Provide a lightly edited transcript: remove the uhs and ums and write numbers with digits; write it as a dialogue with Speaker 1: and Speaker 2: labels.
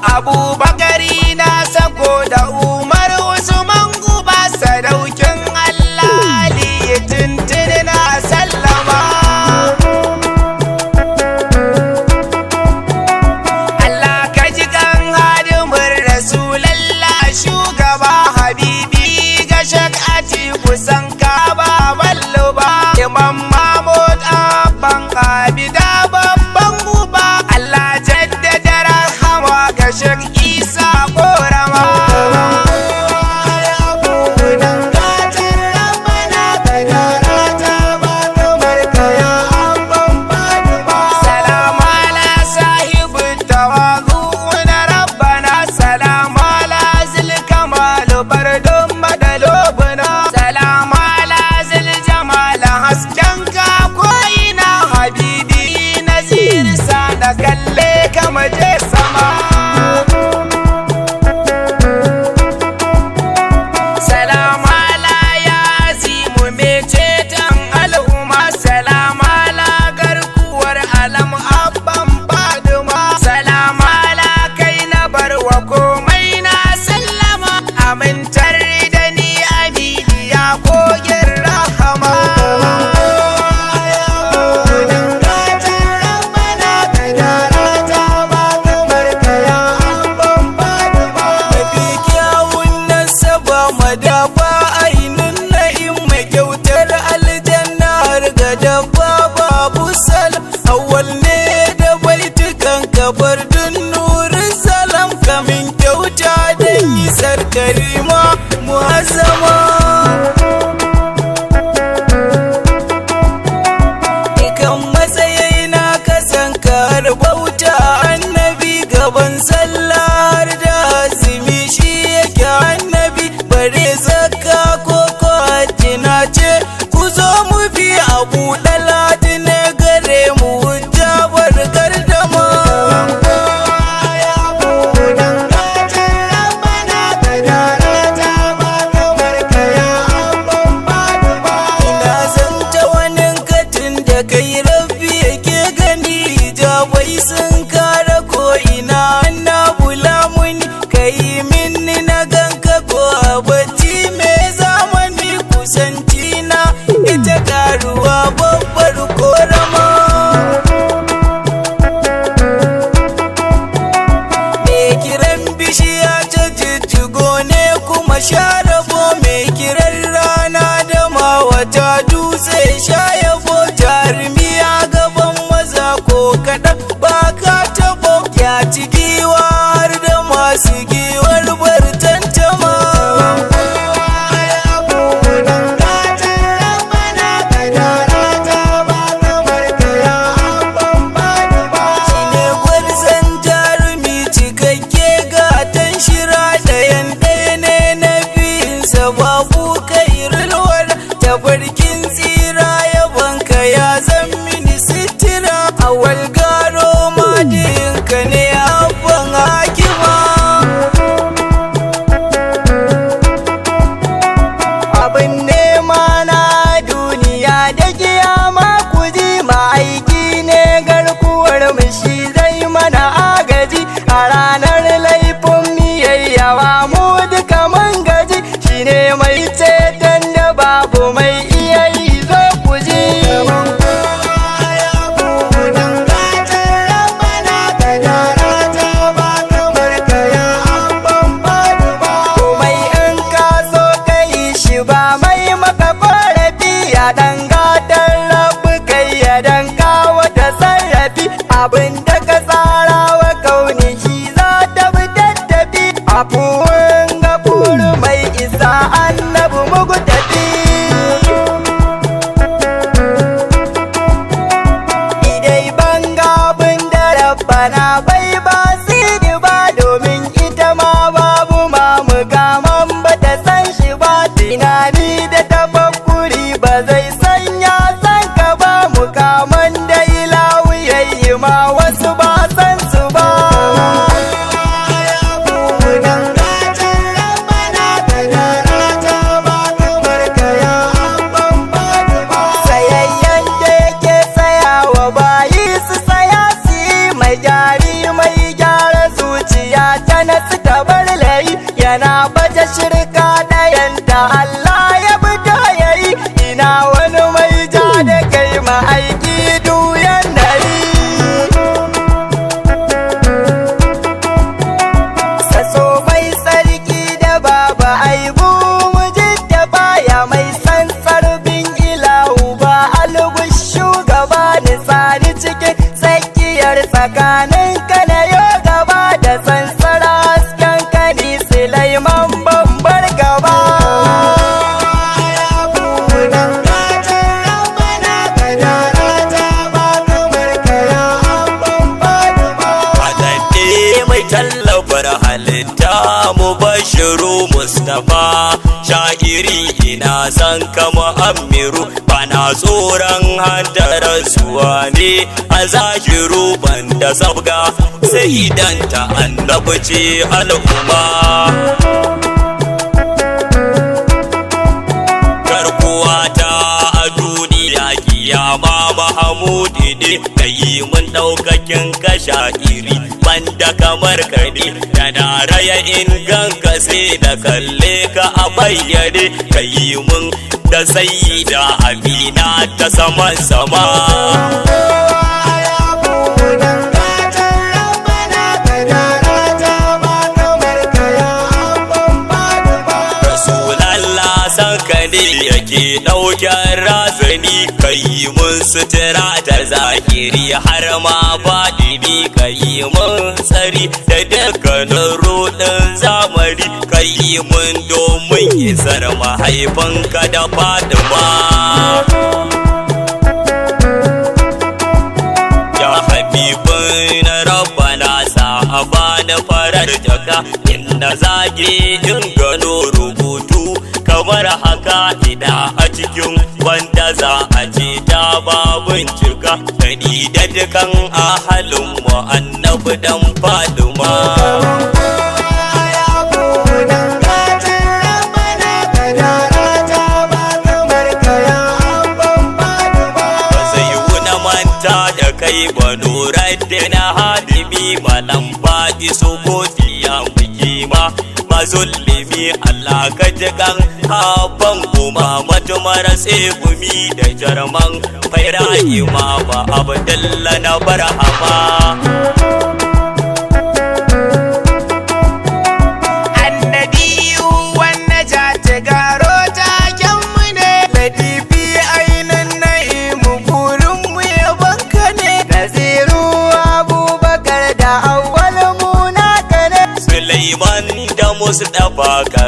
Speaker 1: Abubakari na sako da Umar Usman Guba sadaukin Allah Ali tuntuni na sallama. Allah ka ji kan hadimin Rasulallah shugaba Habibi ga shakati kusan ka ba ballo ba Imam Mahmud Abban Abida babban Guba Allah jaddada rahama ga Shek Isa Korama. Kalle kama je sama Salam ala ya azimu mai ceton al'umma Salam ala garkuwar alam abban Faduma Salam ala kai na barwa komai na sallama amintar da ni aminiya kogin rahama. Karima muazzama ikan matsayi na kasan bauta annabi gaban sallar da azumi shi yake annabi bare zakka ko hajjina ce ku zo mu bi abu daladi ne gare mu jabar gardama. Sun kara ko ina na bula muni kai minni na ganka ko abati me zamani kusanci na ita karuwa babbar korama me kiran bishiya ta jijjigo ne kuma sharabo me kiran rana da mawata dutse shayabo jarumiya gaban maza ko kaɗan ya ci giwar da masu giwar bartantama. Shi ne gwarzon jarumi cikakke gata tsakanin ka na yo gaba da tsantsara hasken kani Sulaiman bambar gaba. Tallafar halitta Mubashiru Mustapha sha'iri ina san kama amiru bana tsoron hantarar suwa ne a zahiru banda sabga sai idan ta annabi ce al'umma. Garkuwa ta a duniya kiyama Mahamudi ne ka yi mun ɗaukakin ka sha'iri banda kamar kadi da na raya in ganka sai da kalle ka a bayyane ka yi mun da sayyida Amina ta saman sama. Rasulallah san ka ne yake ɗauken razani ka yi mun sutura ta zahiri har ma baɗini ka yi mun tsari da dukkanin ruɗin zamani ka yi mun domin isar mahaifinka da Fatima. Ya habibin Rabbana sa a bani farar jaka inda zage in gano rubutu kamar haka ida a cikin wanda za a ce ta babun cika gani da dukan ahalin mu annabi dan Fatima. Kai Banuruddin Hadimi malam faɗi Sokotiya muke ma mazulmi Allah ka ji kan haban kuma matumar tsegumi da jarman faira imama Abdullah na barhama. Annabiyu wannan jatagaro taken mu ne ladifi ainin na'imu burin mu yaban Naziru Abubakar da awwal muna kane Sulaiman da Mustapha ka